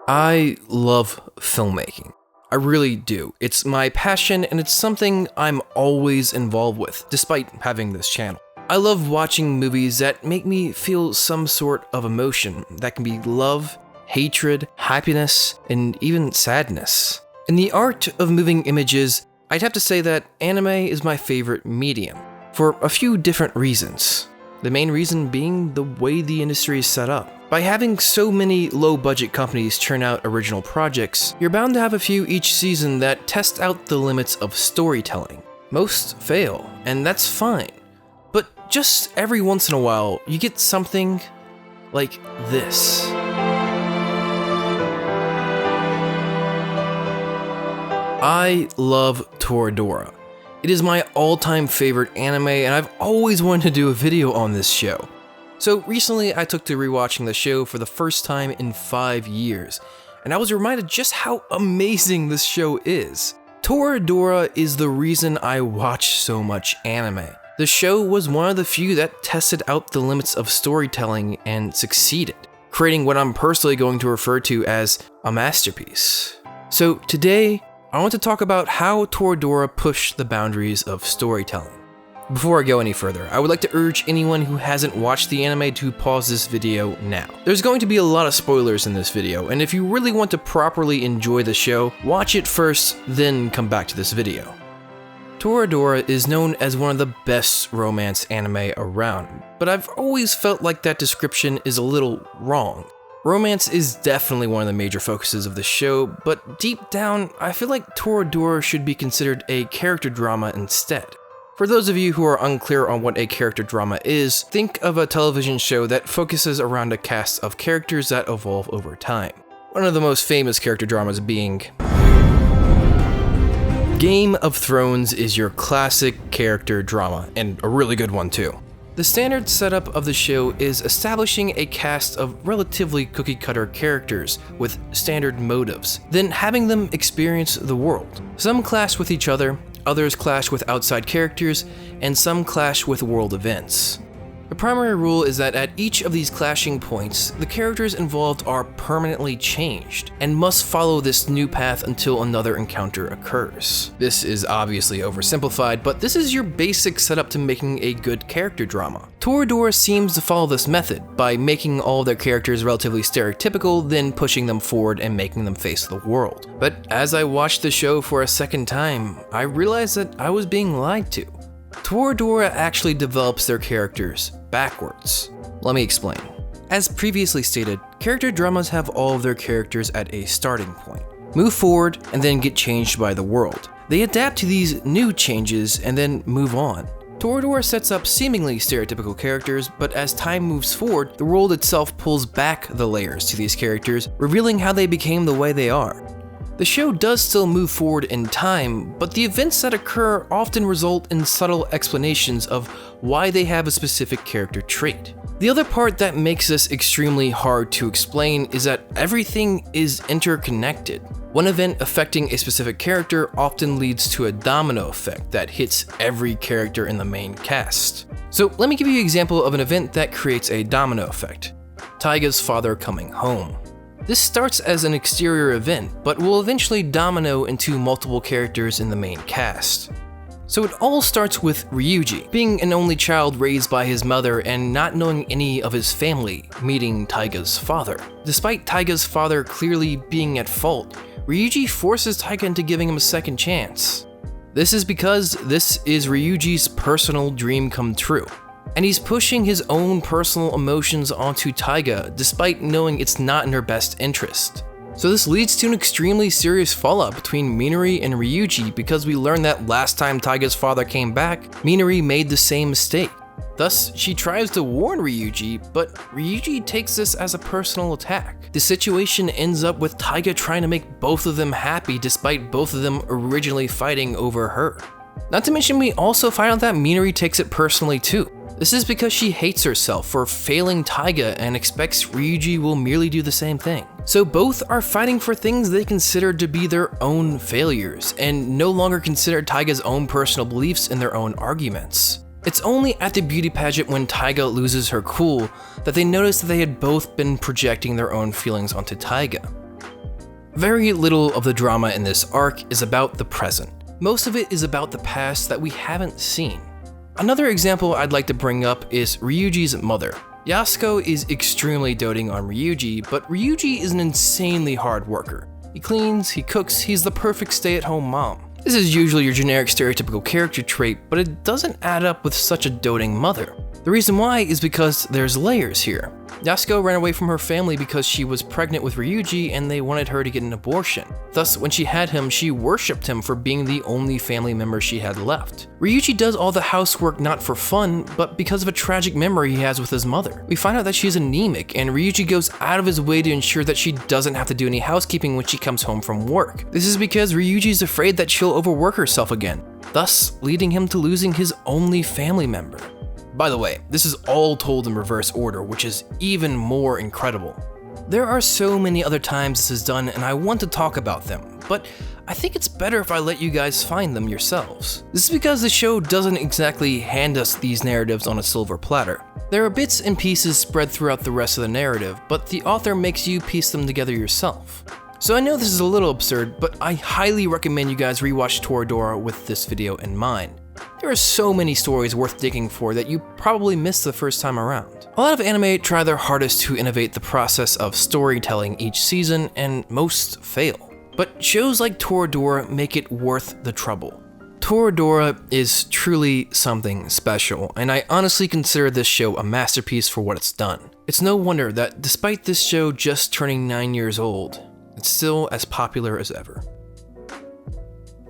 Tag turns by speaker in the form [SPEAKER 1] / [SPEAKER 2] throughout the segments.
[SPEAKER 1] I love filmmaking. I really do. It's my passion and it's something I'm always involved with, despite having this channel. I love watching movies that make me feel some sort of emotion. That can be love, hatred, happiness, and even sadness. In the art of moving images, I'd have to say that anime is my favorite medium, for a few different reasons. The main reason being the way the industry is set up. By having so many low-budget companies churn out original projects, you're bound to have a few each season that test out the limits of storytelling. Most fail, and that's fine. But just every once in a while, you get something like this. I love Toradora. It is my all-time favorite anime, and I've always wanted to do a video on this show. So recently, I took to rewatching the show for the first time in 5 years, and I was reminded just how amazing this show is. Toradora is the reason I watch so much anime. The show was one of the few that tested out the limits of storytelling and succeeded, creating what I'm personally going to refer to as a masterpiece. So today, I want to talk about how Toradora pushed the boundaries of storytelling. Before I go any further, I would like to urge anyone who hasn't watched the anime to pause this video now. There's going to be a lot of spoilers in this video, and if you really want to properly enjoy the show, watch it first, then come back to this video. Toradora is known as one of the best romance anime around, but I've always felt like that description is a little wrong. Romance is definitely one of the major focuses of the show, but deep down, I feel like Toradora should be considered a character drama instead. For those of you who are unclear on what a character drama is, think of a television show that focuses around a cast of characters that evolve over time. One of the most famous character dramas being Game of Thrones is your classic character drama, and a really good one too. The standard setup of the show is establishing a cast of relatively cookie-cutter characters with standard motives, then having them experience the world. Some clash with each other, others clash with outside characters, and some clash with world events. The primary rule is that at each of these clashing points, the characters involved are permanently changed, and must follow this new path until another encounter occurs. This is obviously oversimplified, but this is your basic setup to making a good character drama. Toradora seems to follow this method, by making all their characters relatively stereotypical, then pushing them forward and making them face the world. But as I watched the show for a second time, I realized that I was being lied to. Toradora actually develops their characters backwards. Let me explain. As previously stated, character dramas have all of their characters at a starting point, move forward, and then get changed by the world. They adapt to these new changes and then move on. Toradora sets up seemingly stereotypical characters, but as time moves forward, the world itself pulls back the layers to these characters, revealing how they became the way they are. The show does still move forward in time, but the events that occur often result in subtle explanations of why they have a specific character trait. The other part that makes this extremely hard to explain is that everything is interconnected. One event affecting a specific character often leads to a domino effect that hits every character in the main cast. So let me give you an example of an event that creates a domino effect. Taiga's father coming home. This starts as an exterior event, but will eventually domino into multiple characters in the main cast. So it all starts with Ryuji, being an only child raised by his mother and not knowing any of his family, meeting Taiga's father. Despite Taiga's father clearly being at fault, Ryuji forces Taiga into giving him a second chance. This is because this is Ryuji's personal dream come true. And he's pushing his own personal emotions onto Taiga despite knowing it's not in her best interest. So this leads to an extremely serious fallout between Minori and Ryuji because we learn that last time Taiga's father came back, Minori made the same mistake. Thus, she tries to warn Ryuji, but Ryuji takes this as a personal attack. The situation ends up with Taiga trying to make both of them happy despite both of them originally fighting over her. Not to mention we also find out that Minori takes it personally too. This is because she hates herself for failing Taiga and expects Ryuji will merely do the same thing. So both are fighting for things they consider to be their own failures, and no longer consider Taiga's own personal beliefs in their own arguments. It's only at the beauty pageant when Taiga loses her cool that they notice that they had both been projecting their own feelings onto Taiga. Very little of the drama in this arc is about the present. Most of it is about the past that we haven't seen. Another example I'd like to bring up is Ryuji's mother. Yasuko is extremely doting on Ryuji, but Ryuji is an insanely hard worker. He cleans, he cooks, he's the perfect stay-at-home mom. This is usually your generic stereotypical character trait, but it doesn't add up with such a doting mother. The reason why is because there's layers here. Yasuko ran away from her family because she was pregnant with Ryuji and they wanted her to get an abortion. Thus, when she had him, she worshipped him for being the only family member she had left. Ryuji does all the housework not for fun, but because of a tragic memory he has with his mother. We find out that she's anemic, and Ryuji goes out of his way to ensure that she doesn't have to do any housekeeping when she comes home from work. This is because Ryuji's afraid that she'll overwork herself again, thus leading him to losing his only family member. By the way, this is all told in reverse order, which is even more incredible. There are so many other times this is done and I want to talk about them, but I think it's better if I let you guys find them yourselves. This is because the show doesn't exactly hand us these narratives on a silver platter. There are bits and pieces spread throughout the rest of the narrative, but the author makes you piece them together yourself. So I know this is a little absurd, but I highly recommend you guys rewatch Toradora with this video in mind. There are so many stories worth digging for that you probably missed the first time around. A lot of anime try their hardest to innovate the process of storytelling each season, and most fail. But shows like Toradora make it worth the trouble. Toradora is truly something special, and I honestly consider this show a masterpiece for what it's done. It's no wonder that despite this show just turning 9 years old, it's still as popular as ever.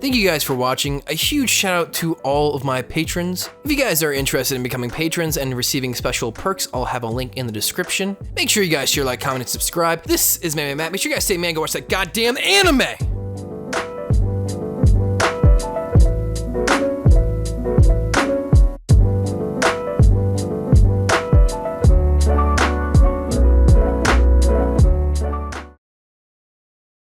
[SPEAKER 1] Thank you guys for watching. A huge shout out to all of my patrons. If you guys are interested in becoming patrons and receiving special perks, I'll have a link in the description. Make sure you guys share, like, comment, and subscribe. This is Manime Matt. Make sure you guys stay man, go watch that goddamn anime!